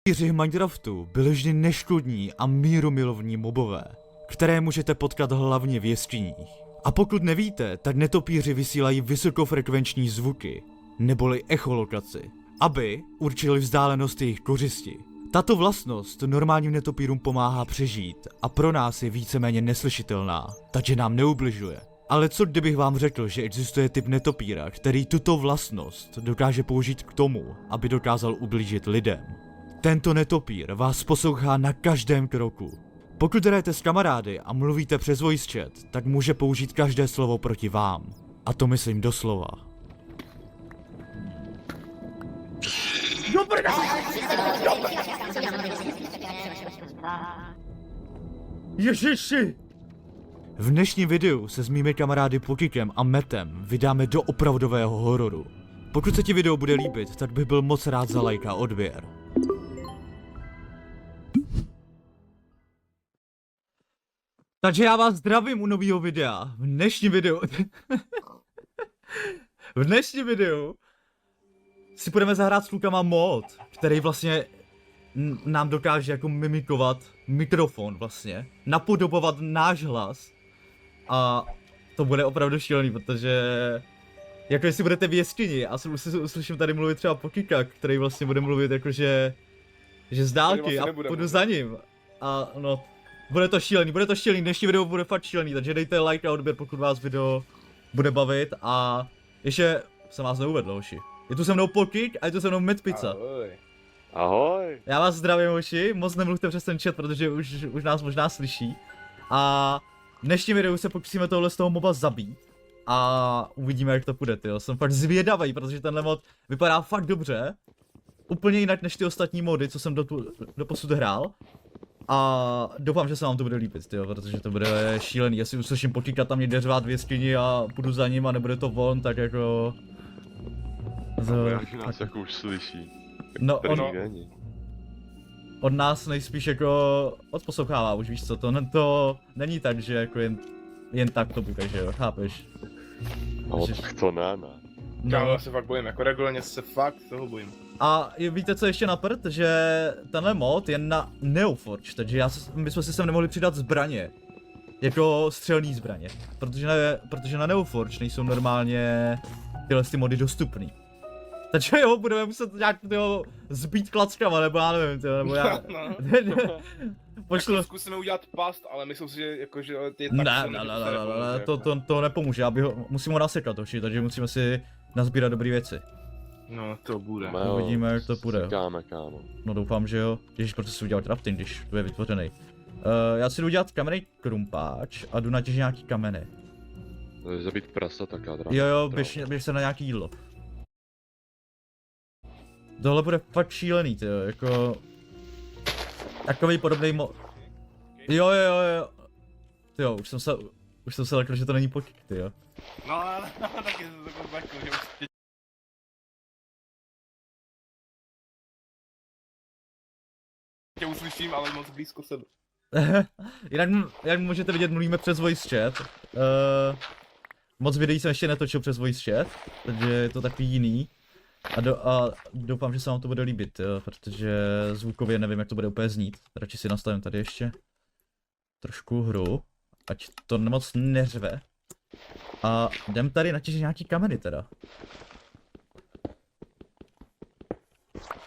Netopíři v Minecraftu byli vždy neškodní a mírumilovní mobové, které můžete potkat hlavně v jeskyních. A pokud nevíte, tak netopíři vysílají vysokofrekvenční zvuky, neboli echolokaci, aby určili vzdálenost jejich kořisti. Tato vlastnost normálním netopírům pomáhá přežít a pro nás je víceméně neslyšitelná, takže nám neubližuje. Ale co kdybych vám řekl, že existuje typ netopíra, který tuto vlastnost dokáže použít k tomu, aby dokázal ublížit lidem? Tento netopír vás poslouchá na každém kroku. Pokud hrajete s kamarády a mluvíte přes voice chat, tak může použít každé slovo proti vám. A to myslím doslova. Ježiši! V dnešním videu se s mými kamarády Pokikem a Metem vydáme do opravdového hororu. Pokud se ti video bude líbit, tak bych byl moc rád za like a odběr. Takže já vás zdravím u nového videa. V dnešním videu si budeme zahrát s klukama mod, který vlastně nám dokáže jako mimikovat mikrofon vlastně, napodobovat náš hlas. A to bude opravdu šílený, protože jako jestli budete v jeskyni a uslyším tady mluvit třeba Pokika, který vlastně bude mluvit jakože z dálky a půjdu za ním. A no, bude to šílený, dnešní video bude fakt šílený, takže dejte like a odběr, pokud vás video bude bavit. A ještě jsem vás neuvedl, hoši. Je tu se mnou Pokik a je tu se mnou Medpizza. Ahoj. Ahoj. Já vás zdravím, hoši, moc nemluvte přes ten chat, protože už nás možná slyší. A v dnešním videu se pokusíme tohle z toho moba zabít. A uvidíme, jak to půjde, tyjo. Jsem fakt zvědavý, protože tenhle mod vypadá fakt dobře. Úplně jinak než ty ostatní mody, co jsem doposud hrál. A doufám, že se vám to bude líbit, tyjo, protože to bude šílený. Jestli uslyším Pokika tam někde řvát v jeskyni a půjdu za ním a nebude to on, tak jako... Jak nás jako už slyší. No, od nás nejspíš jako odposlouchává, už víš co, to není tak, že jako jen tak to bude, že jo, chápeš? No tak to ne. No. Já se fakt bojím, jako regulárně se fakt toho bojím. A víte co ještě na prd, že tenhle mod je na Neoforge, takže my jsme si sem nemohli přidat zbraně. Jako střelný zbraně, protože na Neoforge nejsou normálně tyhle ty mody dostupný. Takže jo, budeme muset nějak tyho zbít klackama, nebo já nevím, tyjo, nebo já... Pošlu... Jako zkusíme udělat past, ale myslím si, že jako, že ty tak ne, to nepomůže, musím ho nasekat, hoši, takže musíme si nazbírat dobré věci. No, to bude. Uvidíme, jak to půjde. Říkáme, kámo. No doufám, že jo. Ježiš, proč si udělal crafting, když to je vytvořený. Já si jdu udělat kamenný krumpáč a jdu natěžit nějaký kameny. Zabít prasa, taká dráva. Jo, běž se na nějaký jídlo. Tohle bude fakt šílený, tyjo, jako... Takový podobný Jo. Tyjo, už jsem se lekl, že to není Pokik, tyjo. No, taky jsem to zlekl, že už... Tě uslyším, ale moc blízko sebe. Jinak, jak můžete vidět, mluvíme přes voice chat. Moc videí jsem ještě netočil přes voice chat, takže je to takový jiný. A doufám, že se vám to bude líbit, jo, protože zvukově nevím, jak to bude úplně znít. Radši si nastavím tady ještě trošku hru, ať to moc neřve. A jdem tady natěžit nějaký kameny teda.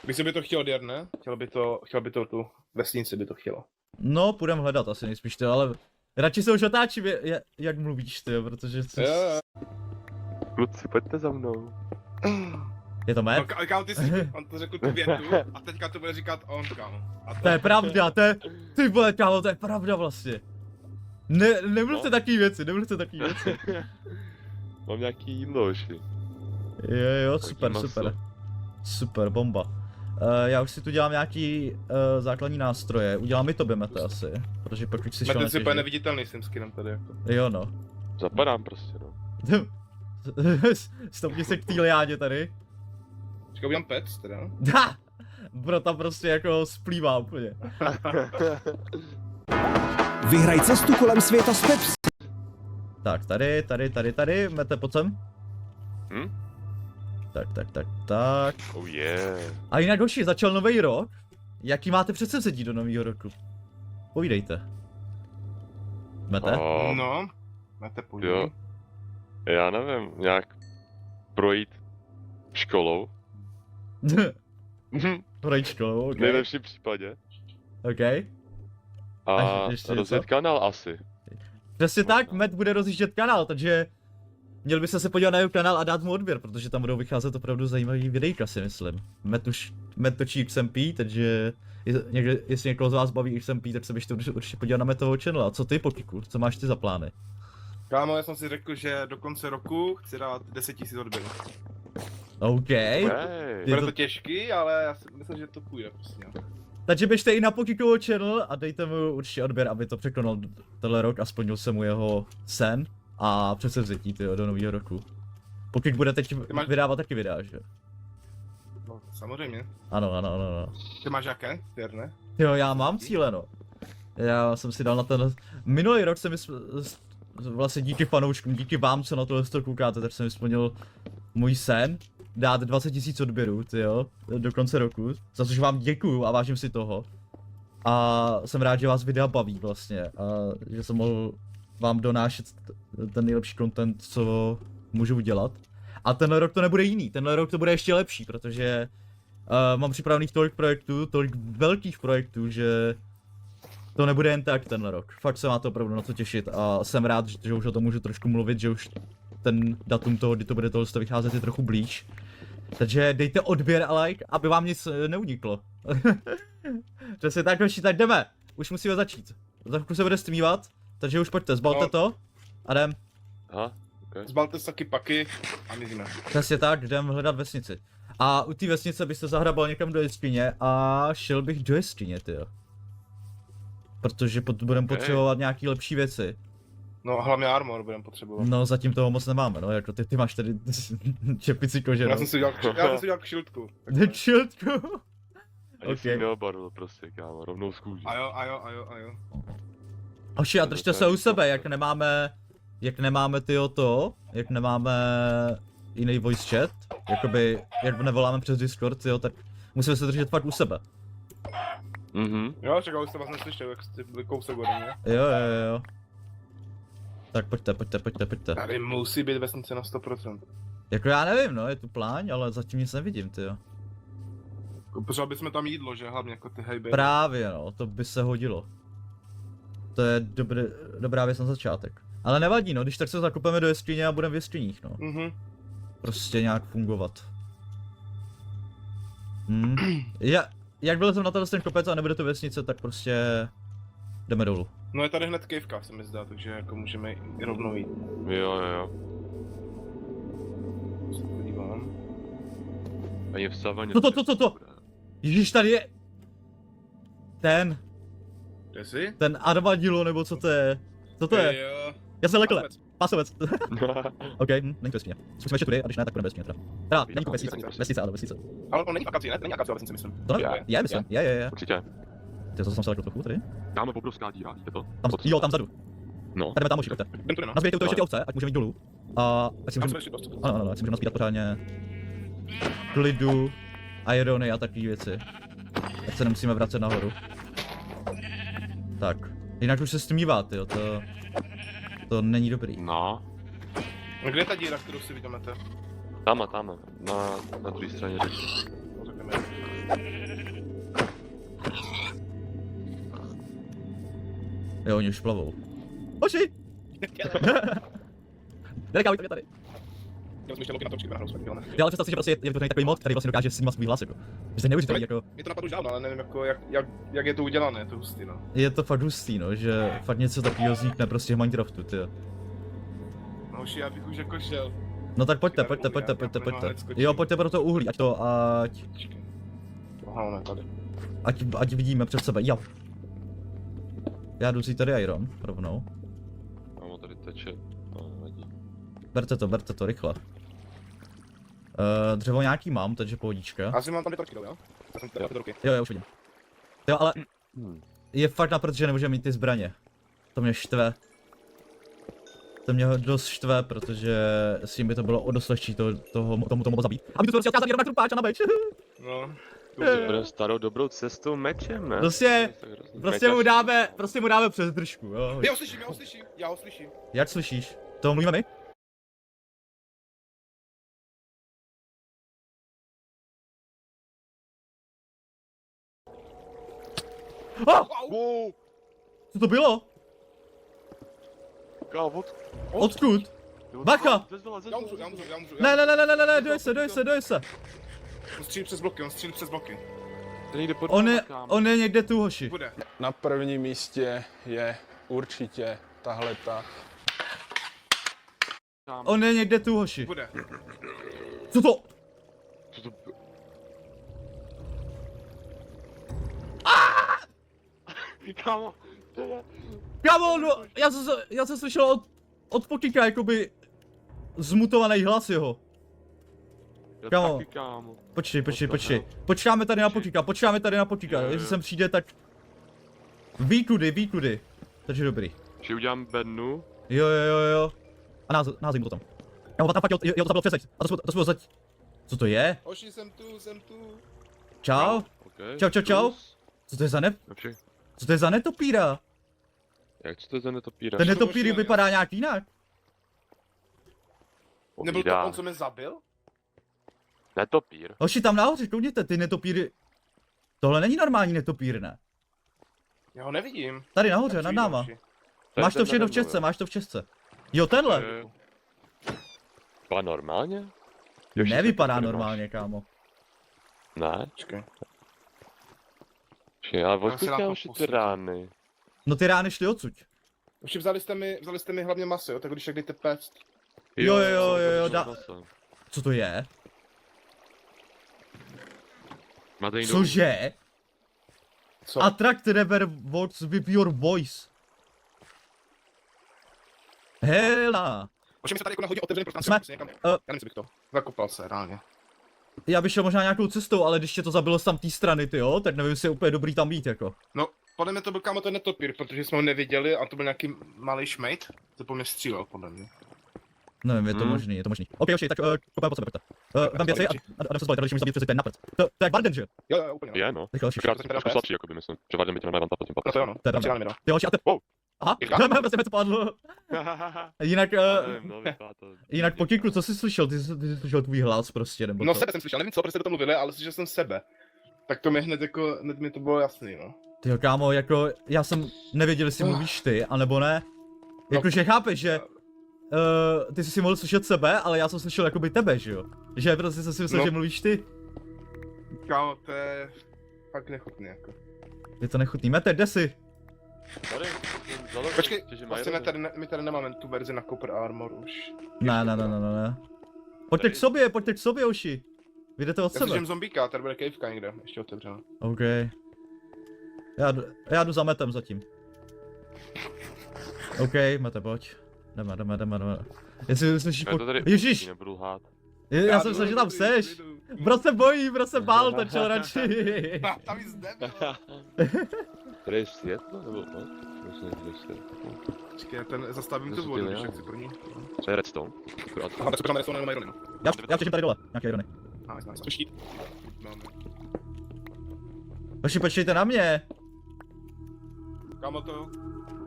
Myslím, by to chtěl dělat, ne? Chtěl by to tu vesnici by to chtělo. No, půjdem hledat asi nejspíš, ty, ale radši se už otáčím, jak mluvíš, ty, protože... Jo. Kluci, pojďte za mnou. Je to Matt? No, kámo, ty jsi, on to řekl tu větu a teďka to bude říkat on, kámo. To je pravda, ty vole, kámo, to je pravda vlastně. Nemluvte takový věci, Mám nějaký jídlo, oši. Jo, super, bomba. Já už si tu dělám nějaký základní nástroje, udělám i tobě, Mete, asi, protože pak už si šel Mete si úplně neviditelný s tím skinem tady jako. Jo no. Zapadám prostě, no. Stopni se k té liádě tady. Počkej, udělám pec teda. Bro, tam prostě jako splývá úplně. Vyhraj cestu kolem světa s Pepsi. Tak, tady, Mete, pojď sem. Tak. Oh yeah. A jinak hoši, začal nový rok. jaký máte předsevzetí do nového roku? Povídejte. Mete? No, máte půjdu. Jo. Já nevím, nějak projít školou. Projď školou, V ok. nejlepším případě. Ok. A A ještě něco? rozjet kanál asi. Přesně tak, Matt bude rozjíždět kanál, takže měl byste se podívat na jeho kanál a dát mu odběr, protože tam budou vycházet opravdu zajímavý videjka, si myslím. Matt točí XMP, takže jestli někoho z vás baví XMP, tak se běžte určitě podívat na Mattovou channel. A co ty, Pokiku? Co máš ty za plány? Kámo, já jsem si řekl, že do konce roku chci dát 10 000 odběrů. OK. Hej. Je Bude to- to těžký, ale já si myslím, že to půjde prostě. Takže běžte i na Pokikovo channel a dejte mu určitě odběr, aby to překonal tenhle rok a splnil se mu jeho sen a předsevzetí tyjo, do nového roku. Pokik bude teď máš- vydávat taky videa, že? No, samozřejmě. Ano. Ty máš jaké? Věrné? Jo, já mám cíle, no. Já jsem si dal na ten... Minulý rok jsem vlastně díky fanouškům, díky vám, co na tohle koukáte, tak jsem splnil můj sen. Dát 20 000 odběrů, tyjo, do konce roku. Za což vám děkuju a vážím si toho. A jsem rád, že vás videa baví vlastně. A že jsem mohl vám donášet ten nejlepší content, co můžu udělat. A tenhle rok to nebude jiný, tenhle rok to bude ještě lepší, protože mám připravených tolik projektů, tolik velkých projektů, že to nebude jen tak tenhle rok. Fakt se má to opravdu na co těšit a jsem rád, že už o tom můžu trošku mluvit, že už ten datum toho, kdy to bude tohle vycházet, je trochu blíž. Takže dejte odběr a like, aby vám nic neuniklo. Přesně tak, hoši, tak jdeme. Už musíme začít. Za chvilku se bude streamovat, takže už pojďte, zbalte No. to a jdem. Aha, ok. Zbalte si taky paky a my jdeme. Přesně tak, jdem hledat vesnici. A u té vesnice byste zahrabal někam do jeskyně a šel bych do jeskyně, tyjo. Protože budeme potřebovat nějaký lepší věci. No a hlavně armor budeme potřebovat. No zatím toho moc nemáme, no jako ty máš tady čepici kože, Já no. jsem si udělal kšiltku. Čiltku. Ani Ok. jsem neobarvil prostě, kámo, rovnou z kůže. A jo. Oši, a držte se u sebe, jak nemáme tyjo to, jak nemáme jiný voice chat, jakoby, jak nevoláme přes Discord, tyjo, tak musíme se držet fakt u sebe. Mhm. Jo, čekal, už jste vás neslyšel, jak jste byli kousek ode mě. Jo. Tak pojďte. Tady musí být vesnice na 100%. Jako já nevím, no, je tu pláň, ale zatím nic nevidím, tyjo. Potřebovali bychom tam jídlo, že? Hlavně jako ty hejby. Právě no, to by se hodilo. To je dobrá věc na začátek. Ale nevadí no, když tak se zakopeme do jeskyně a budeme v jeskyních no. Mhm. Prostě nějak fungovat. Jak vylezem na ten kopec a nebude to vesnice, tak prostě jdeme dolů. No je tady hned kejvka, se mi zdá, takže jako můžeme i rovnou jít. Jo. Se podívám. Ani v savaně. To. Ježíš, tady je ten armadillo, nebo co to je? Co to je? Jo. Já jsem lekl. Pasovec. Pasovec. OK, není to jeskyně. Zkusíme ještě tudy, a když ne, tak budeme jeskyně teda. Teda, není to vesnice, ale vesnice. Ale on není akací, ne? To není akací, vesnice, myslím. To ne? Je, myslím. Je. Určitě. Ty, to jsem se lekl trochu tady. Dáme obrovská díra, víte to? Jo, tam vzadu. No. Jdeme tam, moši, pojďte. Jdem tudy, no. Nazbějte u toho ještě ty ovce, ať můžeme jít dolů. A ať si Tam můžeme... jsme šli dost. Ano, ať si můžeme nazbírat pořádně klidu, irony a takové věci. Ať se nemusíme vracet nahoru. Tak. Jinak už se stmívá, tyjo, to není dobrý. No. No kde je ta díra, kterou si vidíte? Tam. Na druhé straně řeky. No, řekneme. Jo, oni už plavou. Oči! Nenekávaj, to je tady. Já jsem ještě loky na točky, nahrou jsme dělané. Já ale představ si, že prostě je to takový mod, který vlastně dokáže snímat svůj hlas, jako. Že to je neuvěřitelný, jako. Mě to napadlo už dávno, ale nevím jako, jak je to udělané, je to hustý, no. Je to fakt hustý, no, že fakt něco takového vznikne prostě v Minecraftu, tyjo. No už já bych už jako šel. No tak pojďte. Jo, pojďte pro to uhlí, ať Aha, ne, tady. ať vidíme před sebe, jo. Já jdu si tady iron, rovnou. Kámo, tady teče. No, nevadí. Berte to, rychle. Dřevo nějaký mám, takže pohodička. Asi mám tam dvě torky, jo? Já jsem tady ty ruky. Jo, už vidím. Jo, ale je fakt na prd, že nemůžeme mít ty zbraně. To mě štve. To mě dost štve, protože s tím by to bylo o dost lehčí tomuto mobu zabít. A my tu prostě odkázali jenom na krupáč a na beč. No. Bude starou dobrou cestou mečem, ne? Prostě mu dáme přes držku, jo. Já ho slyším. Jak slyšíš? To mluvíme my? Wow, Co to bylo? kámo, Odkud? Bacha! Já umřu. Ne, doj se. On střílí přes bloky. To někde pod On náma, je, kámo. on je někde tu, hoši. Bude. Na prvním místě je určitě tahleta. Kámo. On je někde tu, hoši. Bude. Co to? Co to... Kámo, to je... Kámo, no, já jsem slyšel od Pokika, jakoby zmutovaný hlas jeho. Já Kámo. taky, kámo. Počkej. Počkáme tady na Pokika, Jo. jestli sem přijde, tak... Ví kudy. Takže dobrý. Či udělám bednu? Jo. A názej mu to tam. Kámo, tam fakt jo, to zabil přesek. A to jsme zať... Co to je? Hoši, jsem tu. Čau? Okay. Čau. Co to je za Dobře. Co to je za netopíra? Jak co to je za netopíra? Ten to netopír možná vypadá nějak jinak. Nebyl to Povídá. on, co mě zabil? Netopír? Hoši, tam nahoře, koukněte, ty netopíry... Tohle není normální netopír, ne? Já ho nevidím. Tady nahoře, Tak nad přijď, náma. hoši. Máš to ten všechno v nade mnou, čestce, jo. máš to v čestce. Jo, tenhle. Vypadá normálně? Nevypadá Nemáš. normálně, kámo. Ne? Počkej. Počkej, ale Já odkud si dám děláš ty posvětit. rány? No ty rány šly odsud. Hoši, vzali jste mi hlavně maso, jo? Tak když tak dejte péct. Jo, to dá- maso. Co to je? Máte někdo... Cože? Co? Attract never works with your voice. Hela. Hoši, mi se tady jako na hodně otevřený Jsme- prostranství. Někam. eh. Já nevím, co bych to. Zakopal se, reálně. Já bych šel možná nějakou cestou, ale když tě to zabilo z tam té strany, ty jo, tak nevím, jestli je úplně dobrý tam být, jako. No, podle mě to byl kámo ten netopír, protože jsme ho neviděli a to byl nějaký malý šmejt. To po mě střílel, podle mě. Nevím, je to možný, OK, tak kopáme po sebe, pojďte. Vem věci a jdem se zbalit, když můžeš zabít přes ten napřed. To je jak Barden, že jo? Jo, úplně. Je, no. Rychle, Akorát to jsem teda trošku pes. slabší, jako by myslím. Převádím by tě na vanta pod tím No to jo, no. To je pravda. Přijali mi, no. Ty hoši, a ty... Wow. Aha, Jirka? jdeme, to padlo. Jinak, Nevím, no, vypadá to... jinak po Kiku, co jsi slyšel? Ty jsi slyšel tvůj hlas prostě, nebo No co? sebe jsem slyšel, nevím co, prostě do toho mluvili, ale slyšel jsem sebe. Tak to mi hned mi to bylo jasný, no. Tyjo, kámo, jako, já jsem nevěděl, jestli mluvíš ty, anebo ne. Jakože chápeš, že ty jsi si mohl slyšet sebe, ale já jsem slyšel jakoby tebe, že jo? Že prostě jsem si myslel, No. že mluvíš ty. Kámo, to je fakt nechutný, jako. Je to nechutný. Mete, kde jsi? Tady, vzal Počkej, že mají vlastně rozum. my tady nemáme tu verzi na Copper Armor už. Ne. Pojďte k sobě, Oši. Vy jdete od Já sebe. slyším zombíka, tady bude caveka někde, ještě otevřená. OK. Já jdu za Metem zatím. OK, Mete, pojď. Jdeme. Jestli slyšíš Já to tady Ježíš! nebudu lhát. Já jsem myslel, že tam seš. Bro se bojí, bro se bál, ten čel radši. Tam jsi debil. Tady je světlo, nebo no? Myslím, že je světlo. Počkej, zastavím tu Zase vodu, ty když ne. jak chci pro ní. Co je redstone? Akorát. Aha, tak se tam redstone jenom irony, no. Já vtěžím tady dole, nějaké irony. Nice. Štít. Máme. Oši, počkejte na mě. Kámo, to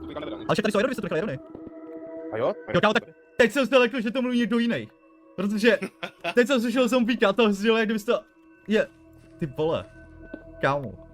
teďka nedám. Ale však tady jsou irony, jste to nechali irony. A jo? Jo, kámo, tak teď jsem se lekl, že to mluví někdo jiný. Protože teď jsem slyšel zombíka a toho sdělal, jak kdybys to... Je, ty vole. Kámo.